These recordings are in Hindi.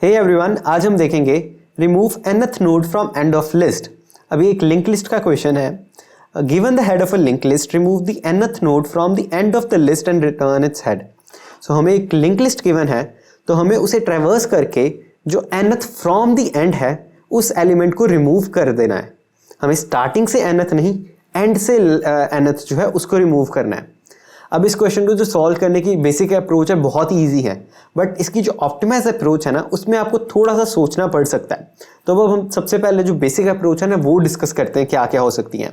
हे एवरीवन, आज हम देखेंगे remove nth node from end of list. अभी एक लिंक लिस्ट का क्वेश्चन है। Given the head of a link list, remove the nth node from the end of the list and return its head. So हमें एक लिंक लिस्ट गिवन है, तो हमें उसे ट्रेवर्स करके जो nth फ्रॉम द एंड है उस एलिमेंट को रिमूव कर देना है। हमें स्टार्टिंग से nth नहीं, एंड से nth जो है उसको रिमूव करना है। अब इस क्वेश्चन को जो सॉल्व करने की बेसिक अप्रोच है बहुत ही ईजी है, बट इसकी जो ऑप्टिमाइज अप्रोच है ना उसमें आपको थोड़ा सा सोचना पड़ सकता है। तो अब हम सबसे पहले जो बेसिक अप्रोच है ना वो डिस्कस करते हैं क्या क्या हो सकती हैं।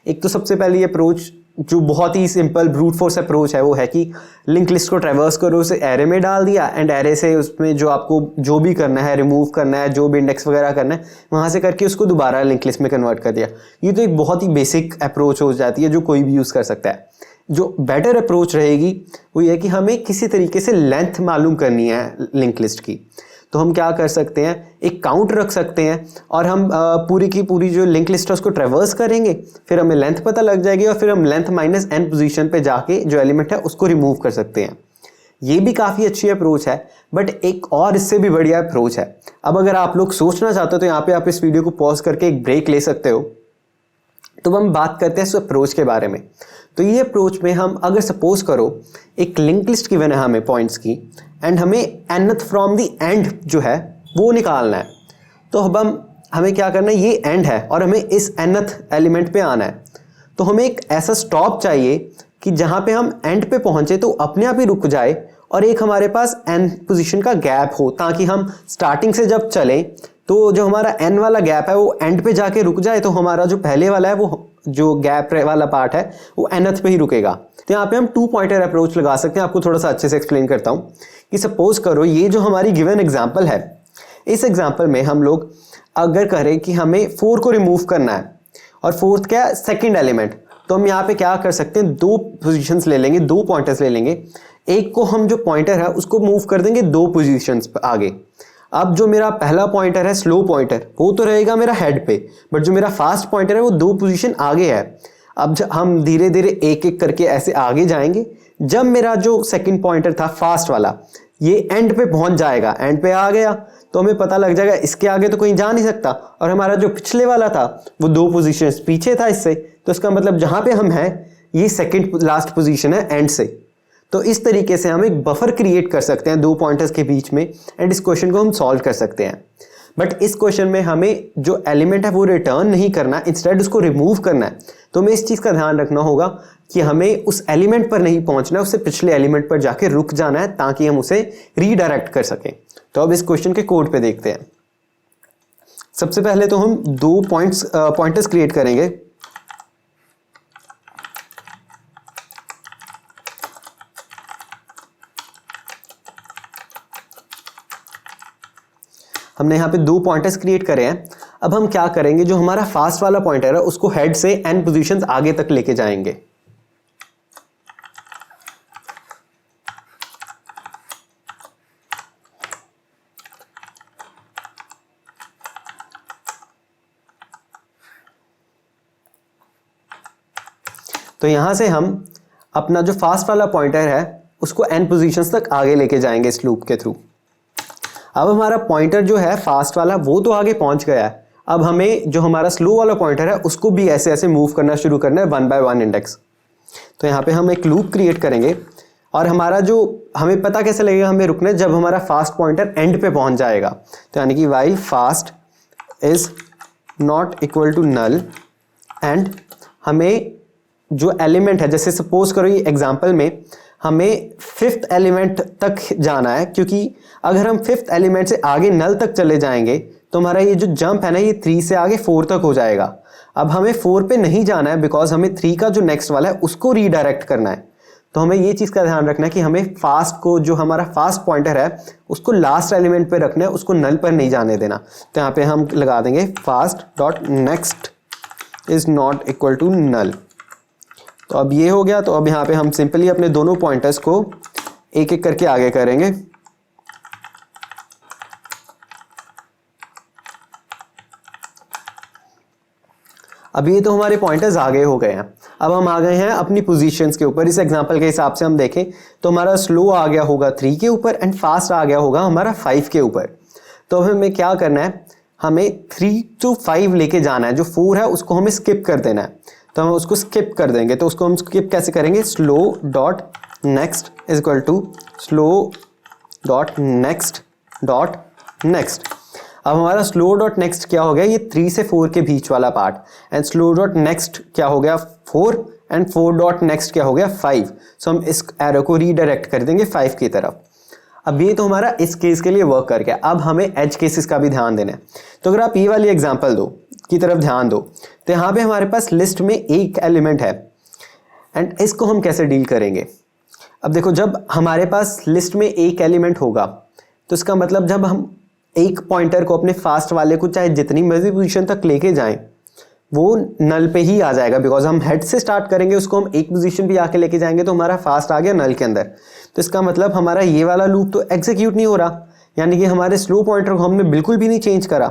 एक तो सबसे पहले ये अप्रोच जो बहुत ही सिंपल ब्रूट फोर्स अप्रोच है वो है कि लिंक लिस्ट को ट्रेवर्स करो, उसे एरे में डाल दिया एंड एरे से उसमें जो आपको जो भी करना है, रिमूव करना है, जो भी इंडेक्स वगैरह करना है वहाँ से करके उसको दोबारा लिंक लिस्ट में कन्वर्ट कर दिया। ये तो एक बहुत ही बेसिक अप्रोच हो जाती है जो कोई भी यूज़ कर सकता है। जो बेटर अप्रोच रहेगी वो ये कि हमें किसी तरीके से लेंथ मालूम करनी है लिंक लिस्ट की। तो हम क्या कर सकते हैं, एक काउंट रख सकते हैं और हम पूरी की पूरी जो लिंक लिस्ट है उसको ट्रेवर्स करेंगे, फिर हमें लेंथ पता लग जाएगी और फिर हम लेंथ माइनस n पोजीशन पे जाके जो एलिमेंट है उसको रिमूव कर सकते हैं। ये भी काफ़ी अच्छी अप्रोच है, बट एक और इससे भी बढ़िया अप्रोच है। अब अगर आप लोग सोचना चाहते हो तो यहाँ पे आप इस वीडियो को पॉज करके एक ब्रेक ले सकते हो। तो हम बात करते हैं इस अप्रोच के बारे में। तो ये अप्रोच में हम अगर सपोज करो एक लिंक लिस्ट गिवन है हमें पॉइंट्स की एंड हमें nth फ्रॉम द एंड जो है वो निकालना है। तो अब हमें क्या करना है, ये एंड है और हमें इस nth एलिमेंट पे आना है। तो हमें एक ऐसा स्टॉप चाहिए कि जहाँ पे हम एंड पे पहुँचे तो अपने आप ही रुक जाए और एक हमारे पास n पोजीशन का गैप हो, ताकि हम स्टार्टिंग से जब चलें तो जो हमारा n वाला गैप है वो एंड पे जाके रुक जाए, तो हमारा जो पहले वाला है वो जो गैप वाला पार्ट है वो nth पे ही रुकेगा। तो यहाँ पे हम 2 पॉइंटर अप्रोच लगा सकते हैं। आपको थोड़ा सा अच्छे से एक्सप्लेन करता हूँ कि सपोज करो ये जो हमारी गिवन एग्जांपल है, इस एग्जांपल में हम लोग अगर करें कि हमें 4 को रिमूव करना है और 4th क्या है, सेकेंड एलिमेंट, तो हम यहाँ पे क्या कर सकते हैं, 2 पोजिशंस ले लेंगे, 2 पॉइंटर्स ले लेंगे। एक को हम जो पॉइंटर है उसको मूव कर देंगे 2 पोजिशंस आगे। अब जो मेरा पहला पॉइंटर है स्लो पॉइंटर वो तो रहेगा मेरा हेड पे, बट जो मेरा फास्ट पॉइंटर है वो 2 पोजीशन आगे है। अब हम धीरे धीरे एक एक करके ऐसे आगे जाएंगे। जब मेरा जो सेकंड पॉइंटर था फास्ट वाला ये एंड पे पहुंच जाएगा, एंड पे आ गया तो हमें पता लग जाएगा इसके आगे तो कहीं जा नहीं सकता, और हमारा जो पिछले वाला था वो 2 पोजीशन पीछे था इससे, तो इसका मतलब जहां पे हम हैं ये सेकेंड लास्ट पोजीशन है एंड से। तो इस तरीके से हम एक बफर क्रिएट कर सकते हैं 2 पॉइंटर्स के बीच में एंड इस क्वेश्चन को हम सॉल्व कर सकते हैं। बट इस क्वेश्चन में हमें जो एलिमेंट है वो रिटर्न नहीं करना, इंस्टेड उसको रिमूव करना है। तो हमें इस चीज़ का ध्यान रखना होगा कि हमें उस एलिमेंट पर नहीं पहुंचना है, उससे पिछले एलिमेंट पर जाके रुक जाना है ताकि हम उसे रीडायरेक्ट कर सकें। तो अब इस क्वेश्चन के कोड पे देखते हैं। सबसे पहले तो हम 2 पॉइंटर्स क्रिएट करेंगे। हमने यहाँ पे 2 पॉइंटर्स क्रिएट करे हैं। अब हम क्या करेंगे, जो हमारा फास्ट वाला पॉइंटर है उसको हेड से n पोजीशंस आगे तक लेके जाएंगे। तो यहां से हम अपना जो फास्ट वाला पॉइंटर है उसको n पोजीशंस तक आगे लेके जाएंगे इस लूप के थ्रू। अब हमारा पॉइंटर जो है फास्ट वाला वो तो आगे पहुंच गया है। अब हमें जो हमारा स्लो वाला पॉइंटर है उसको भी ऐसे ऐसे मूव करना शुरू करना है 1 बाय 1 इंडेक्स। तो यहाँ पे हम एक लूप क्रिएट करेंगे और हमारा जो हमें पता कैसे लगेगा हमें रुकना है, जब हमारा फास्ट पॉइंटर एंड पे पहुंच जाएगा। तो यानी कि while fast is not equal to null and हमें जो एलिमेंट है, जैसे सपोज करो ये एग्जाम्पल में हमें 5th एलिमेंट तक जाना है, क्योंकि अगर हम 5th एलिमेंट से आगे नल तक चले जाएंगे तो हमारा ये जो जंप है ना ये 3 से आगे 4 तक हो जाएगा। अब हमें 4 पे नहीं जाना है बिकॉज हमें 3 का जो नेक्स्ट वाला है उसको रीडायरेक्ट करना है। तो हमें ये चीज़ का ध्यान रखना है कि हमें फास्ट को, जो हमारा फास्ट पॉइंटर है उसको लास्ट एलिमेंट पे रखना है, उसको नल पर नहीं जाने देना। तो यहाँ पे हम लगा देंगे fast dot next is not equal to null. तो अब ये हो गया। तो अब यहाँ पे हम सिंपली अपने दोनों पॉइंटर्स को एक एक करके आगे करेंगे। अब ये तो हमारे पॉइंटर्स आगे हो गए हैं। अब हम आ गए हैं अपनी पोजीशंस के ऊपर। इस एग्जांपल के हिसाब से हम देखें तो हमारा स्लो आ गया होगा 3 के ऊपर एंड फास्ट आ गया होगा हमारा 5 के ऊपर। तो हमें क्या करना है, हमें 3 to 5 लेके जाना है, जो 4 है उसको हमें स्किप कर देना है, तो हम उसको स्किप कर देंगे। तो उसको हम स्किप कैसे करेंगे, slow dot next is equal to slow dot next dot next. अब हमारा स्लो डॉट नेक्स्ट क्या हो गया, ये 3 से 4 के बीच वाला part, and slow dot next क्या हो गया 4, एंड 4 डॉट नेक्स्ट क्या हो गया 5। सो हम इस एरो को रीडायरेक्ट कर देंगे 5 की तरफ। अब ये तो हमारा इस केस के लिए वर्क कर गया। अब हमें एज केसेस का भी ध्यान देना है। तो अगर आप ये वाली एग्जांपल की तरफ ध्यान दो, तो यहाँ पे हमारे पास लिस्ट में एक एलिमेंट है, एंड इसको हम कैसे डील करेंगे। अब देखो, जब हमारे पास लिस्ट में एक एलिमेंट होगा, तो इसका मतलब जब हम एक पॉइंटर को अपने फास्ट वाले को चाहे जितनी मर्जी पोजीशन तक लेके जाएं, वो नल पे ही आ जाएगा, बिकॉज हम हेड से स्टार्ट करेंगे, उसको हम एक पोजीशन भी आके लेके जाएंगे तो हमारा फास्ट आ गया नल के अंदर। तो इसका मतलब हमारा ये वाला लूप तो एग्जीक्यूट नहीं हो रहा, यानी कि हमारे स्लो पॉइंटर को हमने बिल्कुल भी नहीं चेंज करा।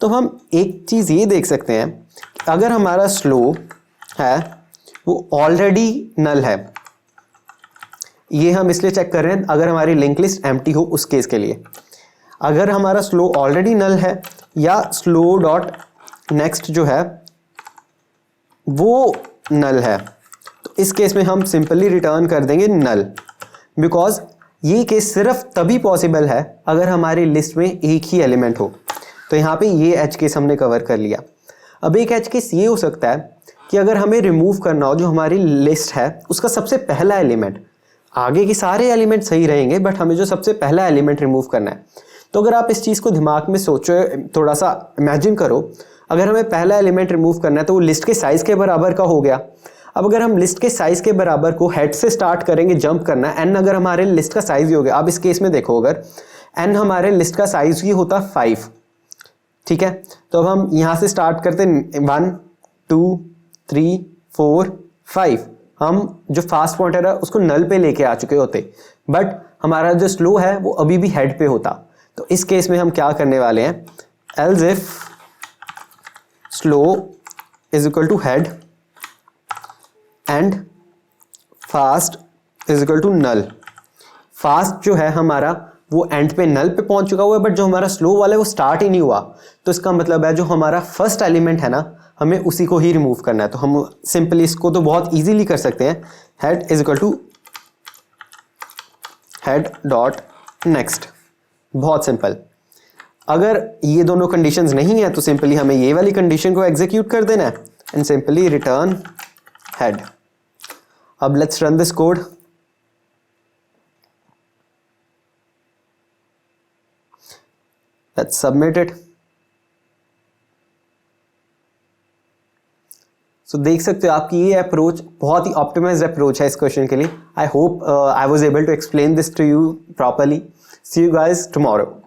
तो हम एक चीज़ ये देख सकते हैं, अगर हमारा स्लो है वो ऑलरेडी नल है, ये हम इसलिए चेक कर रहे हैं अगर हमारी लिंक लिस्ट एम्प्टी हो उस केस के लिए। अगर हमारा स्लो ऑलरेडी नल है या स्लो डॉट नेक्स्ट जो है वो नल है, तो इस केस में हम सिंपली रिटर्न कर देंगे नल, बिकॉज ये केस सिर्फ तभी पॉसिबल है अगर हमारी लिस्ट में एक ही एलिमेंट हो। तो यहाँ पे ये एज केस हमने कवर कर लिया। अब एक एज केस ये हो सकता है कि अगर हमें रिमूव करना हो जो हमारी लिस्ट है उसका सबसे पहला एलिमेंट, आगे के सारे एलिमेंट सही रहेंगे बट हमें जो सबसे पहला एलिमेंट रिमूव करना है। तो अगर आप इस चीज़ को दिमाग में सोचो, थोड़ा सा इमेजिन करो, अगर हमें पहला एलिमेंट रिमूव करना है तो वो लिस्ट के साइज़ के बराबर का हो गया। अब अगर हम लिस्ट के साइज़ के बराबर को हेड से स्टार्ट करेंगे, जंप करना है, एन अगर हमारे लिस्ट का साइज़ ही हो गया। अब इस केस में देखो, अगर एन हमारे लिस्ट का साइज़ ही होता 5, ठीक है, तो अब हम यहाँ से स्टार्ट करते 1 2 3 4 5, हम जो फास्ट पॉइंटर है उसको नल पे लेके आ चुके होते, बट हमारा जो स्लो है वो अभी भी हेड पे होता। तो इस केस में हम क्या करने वाले हैं, else if slow is equal to head and fast is equal to null. Fast जो है हमारा वो एंड पे नल पे पहुंच चुका हुआ है, बट जो हमारा स्लो वाला है वो स्टार्ट ही नहीं हुआ। तो इसका मतलब है जो हमारा फर्स्ट एलिमेंट है ना, हमें उसी को ही रिमूव करना है। तो हम सिंपली इसको तो बहुत इजीली कर सकते हैं, head is equal to head dot next, बहुत सिंपल। अगर ये दोनों कंडीशंस नहीं है तो सिंपली हमें ये वाली कंडीशन को एग्जीक्यूट कर देना है एंड सिंपली रिटर्न हेड। अब let's run this code. Let's submit it. So देख सकते हो आपकी ये अप्रोच बहुत ही ऑप्टिमाइज्ड अप्रोच है इस क्वेश्चन के लिए। I hope I was able to explain this to you properly. See you guys tomorrow.